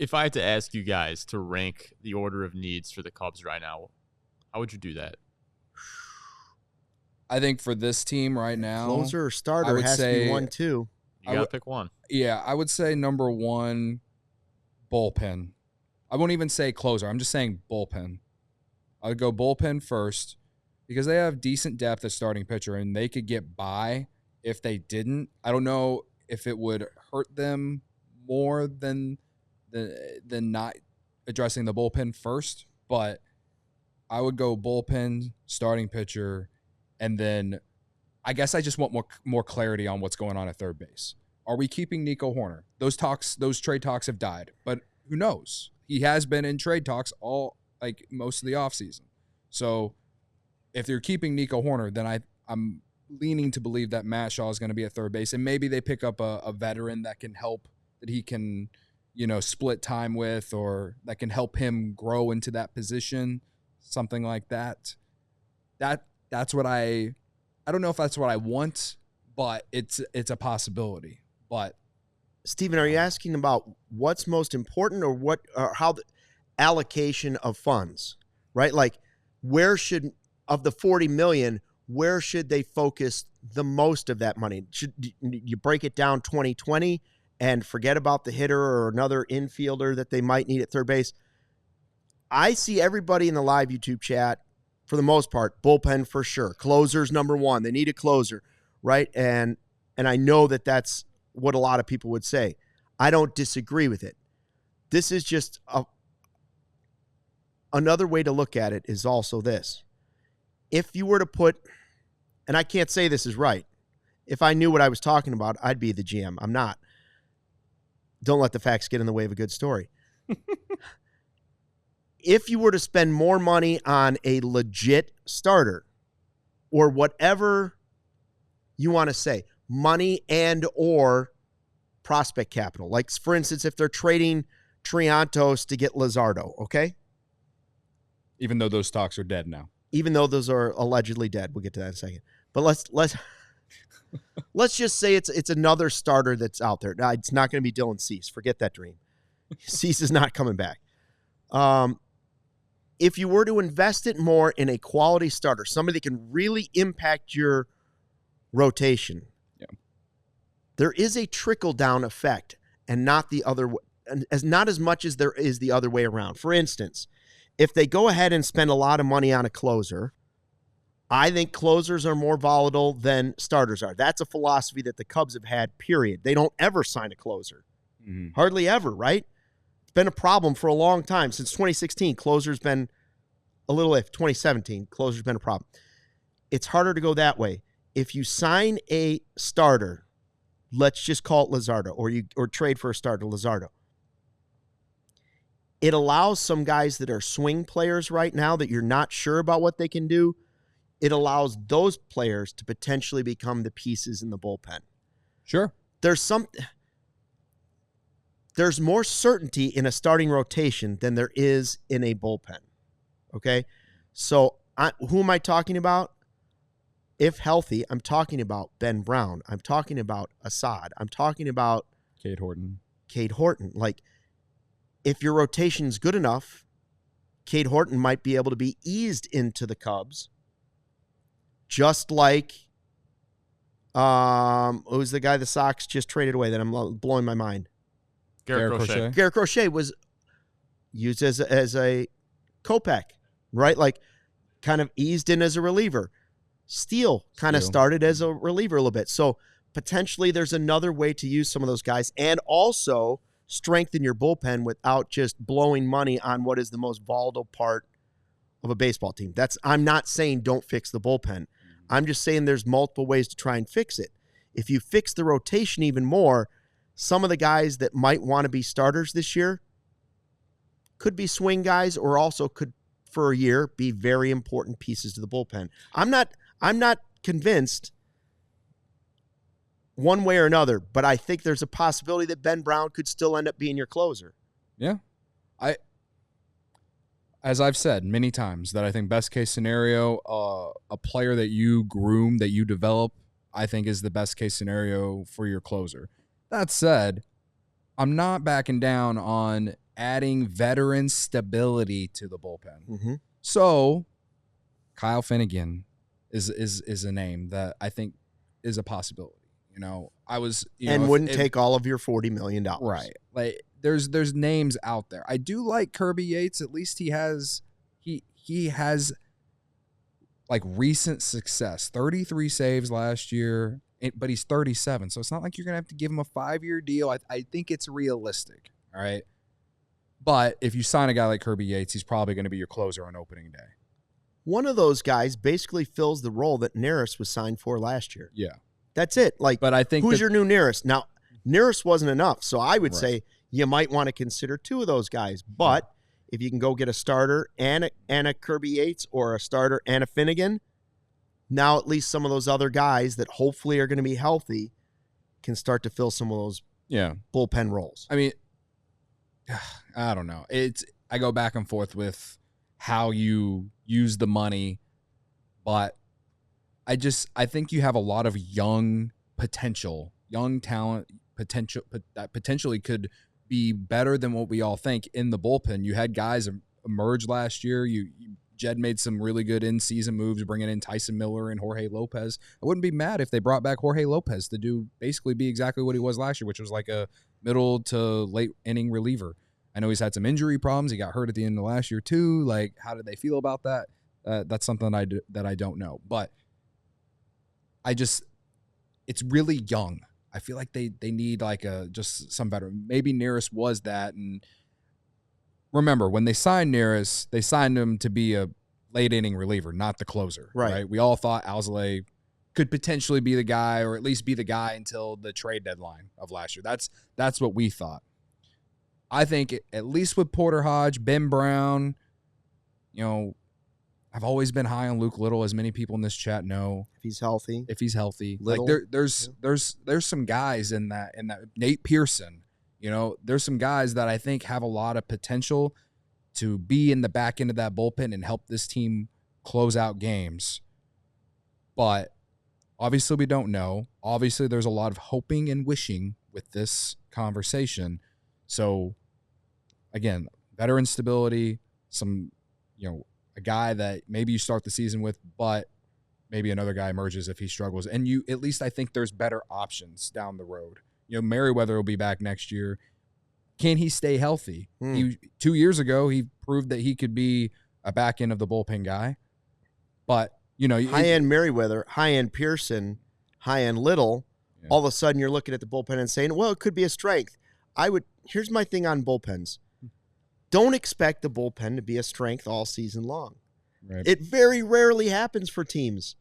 if I had to ask you guys to rank the order of needs for the Cubs right now, how would you do that? I think for this team right now, closer or starter has to be 1, 2. You got to pick one. Yeah, I would say number 1, bullpen. I won't even say closer. I'm just saying bullpen. I would go bullpen first because they have decent depth at starting pitcher, and they could get by if they didn't. I don't know if it would hurt them more than not addressing the bullpen first, but I would go bullpen, starting pitcher, and then I guess I just want more clarity on what's going on at third base. Are we keeping Nico Horner? Those trade talks have died, but who knows? He has been in trade talks most of the offseason. So if they're keeping Nico Horner, then I'm leaning to believe that Matt Shaw is going to be at third base, and maybe they pick up a veteran that can help, that he can, split time with, or that can help him grow into that position, something like that. That's what I don't know if that's what I want, but it's a possibility. But Steven, are you asking about what's most important, or how the allocation of funds, right? Like, where should, of the $40 million, where should they focus the most of that money? Should you break it down 20-20 and forget about the hitter or another infielder that they might need at third base? I see everybody in the live YouTube chat, for the most part, bullpen for sure. Closer's number 1. They need a closer, right? And I know that that's what a lot of people would say. I don't disagree with it. This is just another way to look at it is also this. If you were to put, and I can't say this is right, if I knew what I was talking about, I'd be the GM. I'm not. Don't let the facts get in the way of a good story. If you were to spend more money on a legit starter, or whatever you want to say, money and or prospect capital, like, for instance, if they're trading Triantos to get Luzardo, okay? Even though those stocks are dead now. Even though those are allegedly dead. We'll get to that in a second. But let's just say it's another starter that's out there. Now, it's not going to be Dylan Cease. Forget that dream. Cease is not coming back. If you were to invest it more in a quality starter, somebody that can really impact your rotation, there is a trickle-down effect, and not as much as there is the other way around. For instance, if they go ahead and spend a lot of money on a closer, I think closers are more volatile than starters are. That's a philosophy that the Cubs have had, period. They don't ever sign a closer. Mm-hmm. Hardly ever, right? It's been a problem for a long time. Since 2016, closer's been a little iffy. 2017, closer's been a problem. It's harder to go that way. If you sign a starter, let's just call it Luzardo, or trade for a starter, Luzardo, it allows some guys that are swing players right now that you're not sure about what they can do, it allows those players to potentially become the pieces in the bullpen. Sure. There's more certainty in a starting rotation than there is in a bullpen. Okay? So who am I talking about? If healthy, I'm talking about Ben Brown. I'm talking about Assad. I'm talking about Cade Horton. Like, if your rotation is good enough, Cade Horton might be able to be eased into the Cubs. Just like, who's the guy the Sox just traded away that I'm blowing my mind? Garrett Crochet. Garrett Crochet was used as a Kopech, right? Like, kind of eased in as a reliever. Steele kind of started as a reliever a little bit. So potentially there's another way to use some of those guys and also strengthen your bullpen without just blowing money on what is the most volatile part of a baseball team. I'm not saying don't fix the bullpen. I'm just saying there's multiple ways to try and fix it. If you fix the rotation even more, some of the guys that might want to be starters this year could be swing guys, or also could, for a year, be very important pieces to the bullpen. I'm not convinced one way or another, but I think there's a possibility that Ben Brown could still end up being your closer. Yeah. As I've said many times, that I think best case scenario, a player that you groom, that you develop, I think is the best case scenario for your closer. That said, I'm not backing down on adding veteran stability to the bullpen. Mm-hmm. So Kyle Finnegan is a name that I think is a possibility. Wouldn't take all of your $40 million. Right. Like there's names out there. I do like Kirby Yates. At least he has like recent success. 33 saves last year, but he's 37. So it's not like you're going to have to give him a 5-year deal. I think it's realistic. All right. But if you sign a guy like Kirby Yates, he's probably going to be your closer on opening day. One of those guys basically fills the role that Neris was signed for last year. Yeah. That's it. But I think who's your new Neris? Now, Neris wasn't enough, so I would Right. say you might want to consider 2 of those guys. But if you can go get a starter and a Kirby Yates or a starter and a Finnegan, now at least some of those other guys that hopefully are going to be healthy can start to fill some of those bullpen roles. I mean, I don't know. I go back and forth with how you use the money, but I think you have a lot of young talent that potentially could be better than what we all think in the bullpen. You had guys emerge last year. Jed made some really good in-season moves, bringing in Tyson Miller and Jorge Lopez. I wouldn't be mad if they brought back Jorge Lopez to be exactly what he was last year, which was like a middle to late inning reliever. I know he's had some injury problems. He got hurt at the end of last year too. Like, how did they feel about that? That's something that I don't know. But it's really young. I feel like they need like just some better. Maybe Neris was that. And remember, when they signed Neris, they signed him to be a late inning reliever, not the closer. Right. We all thought ALLCITY could potentially be the guy, or at least be the guy until the trade deadline of last year. That's what we thought. I think at least with Porter Hodge, Ben Brown, I've always been high on Luke Little, as many people in this chat know. If he's healthy. Little, like there's some guys in that Nate Pearson, there's some guys that I think have a lot of potential to be in the back end of that bullpen and help this team close out games. But obviously we don't know. Obviously there's a lot of hoping and wishing with this conversation. So again, veteran stability, some, a guy that maybe you start the season with, but maybe another guy emerges if he struggles. And at least I think there's better options down the road. Merriweather will be back next year. Can he stay healthy? 2 years ago, he proved that he could be a back end of the bullpen guy. But, high-end Merriweather, high-end Pearson, high-end Little, all of a sudden you're looking at the bullpen and saying, well, it could be a strength. Here's my thing on bullpens. Don't expect the bullpen to be a strength all season long. Right. It very rarely happens for teams.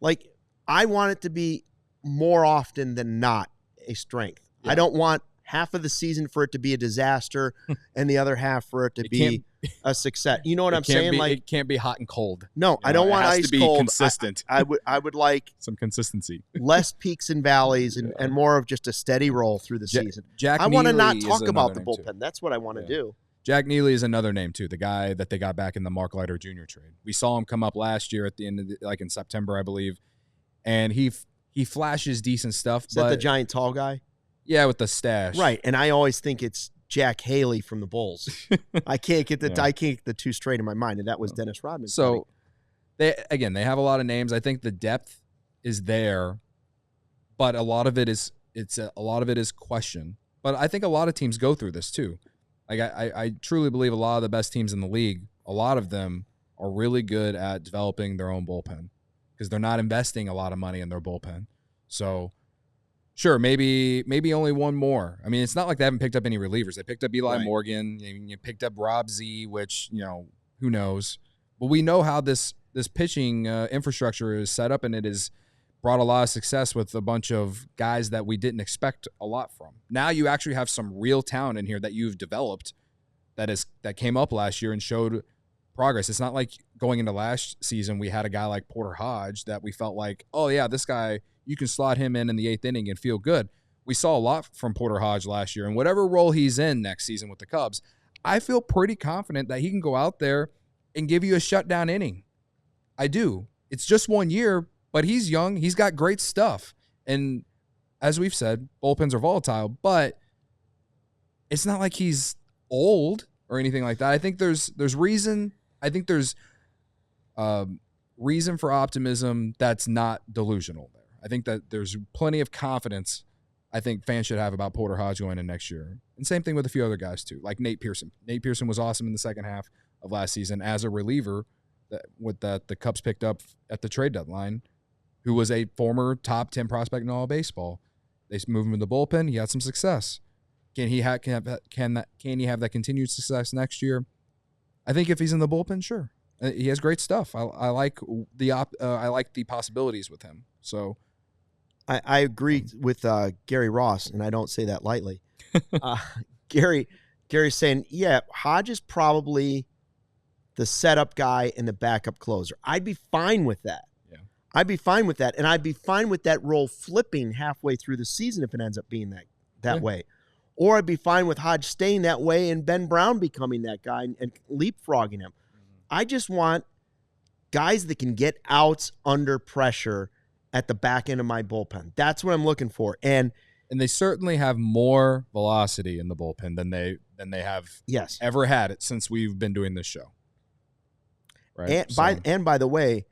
Like, I want it to be more often than not a strength. Yeah. I don't want half of the season for it to be a disaster and the other half for it to be a success. You know what I'm saying? Like, it can't be hot and cold. No, I don't want ice cold. Consistent. I would like some consistency. Less peaks and valleys and more of just a steady roll through the season. I want to not talk about the bullpen. That's what I want to do. Jack Neely is another name too, the guy that they got back in the Mark Leiter Jr. trade. We saw him come up last year at the end of in September, I believe, and he flashes decent stuff. Is that the giant tall guy? Yeah, with the stash. Right, and I always think it's Jack Haley from the Bulls. I can't get the two straight in my mind, and that was Dennis Rodman. So they have a lot of names. I think the depth is there, but a lot of it is question. But I think a lot of teams go through this too. Like I truly believe a lot of the best teams in the league, a lot of them are really good at developing their own bullpen because they're not investing a lot of money in their bullpen. So sure, maybe only one more. I mean, it's not like they haven't picked up any relievers. They picked up Eli Morgan. You picked up Rob Z, which, who knows. But we know how this pitching infrastructure is set up, and it has brought a lot of success with a bunch of guys that we didn't expect a lot from. Now you actually have some real talent in here that you've developed that came up last year and showed progress. It's not like going into last season we had a guy like Porter Hodge that we felt like, oh yeah, this guy, you can slot him in the 8th inning and feel good. We saw a lot from Porter Hodge last year, and whatever role he's in next season with the Cubs, I feel pretty confident that he can go out there and give you a shutdown inning. I do. It's just 1 year, but he's young. He's got great stuff. And as we've said, bullpens are volatile, but it's not like he's old or anything like that. I think there's reason. I think there's reason for optimism that's not delusional there. I think that there's plenty of confidence I think fans should have about Porter Hodge going in next year. And same thing with a few other guys too, like Nate Pearson. Nate Pearson was awesome in the second half of last season as a reliever that the Cubs picked up at the trade deadline, who was a former top 10 prospect in all of baseball. They moved him in the bullpen. He had some success. Can he have that continued success next year? I think if he's in the bullpen, sure. He has great stuff. I like the possibilities with him. So I agree with Gary Ross, and I don't say that lightly. Gary's saying, yeah, Hodge is probably the setup guy and the backup closer. I'd be fine with that. Yeah. I'd be fine with that, and I'd be fine with that role flipping halfway through the season if it ends up being that way. Or I'd be fine with Hodge staying that way and Ben Brown becoming that guy and leapfrogging him. I just want guys that can get outs under pressure at the back end of my bullpen. That's what I'm looking for. And they certainly have more velocity in the bullpen than they have ever had it since we've been doing this show. Right. And by the way,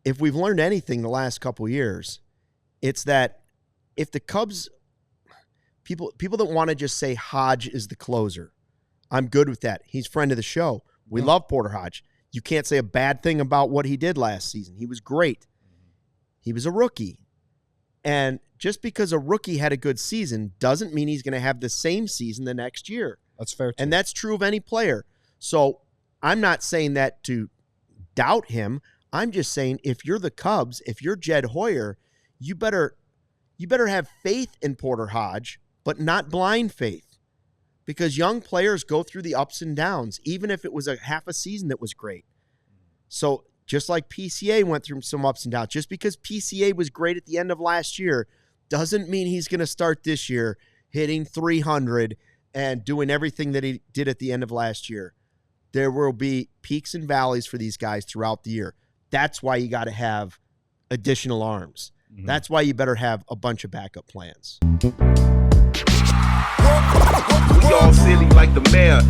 if we've learned anything the last couple of years, it's that if the Cubs people that want to just say Hodge is the closer, I'm good with that. He's friend of the show. We love Porter Hodge. You can't say a bad thing about what he did last season. He was great. He was a rookie. And just because a rookie had a good season doesn't mean he's going to have the same season the next year. That's fair, too. And that's true of any player. So I'm not saying that to doubt him. I'm just saying if you're the Cubs, if you're Jed Hoyer, you better have faith in Porter Hodge, but not blind faith. Because young players go through the ups and downs, even if it was a half a season that was great. So just like PCA went through some ups and downs, just because PCA was great at the end of last year doesn't mean he's going to start this year hitting 300 and doing everything that he did at the end of last year. There will be peaks and valleys for these guys throughout the year. That's why you got to have additional arms. Mm-hmm. That's why you better have a bunch of backup plans. We all silly like the mayor.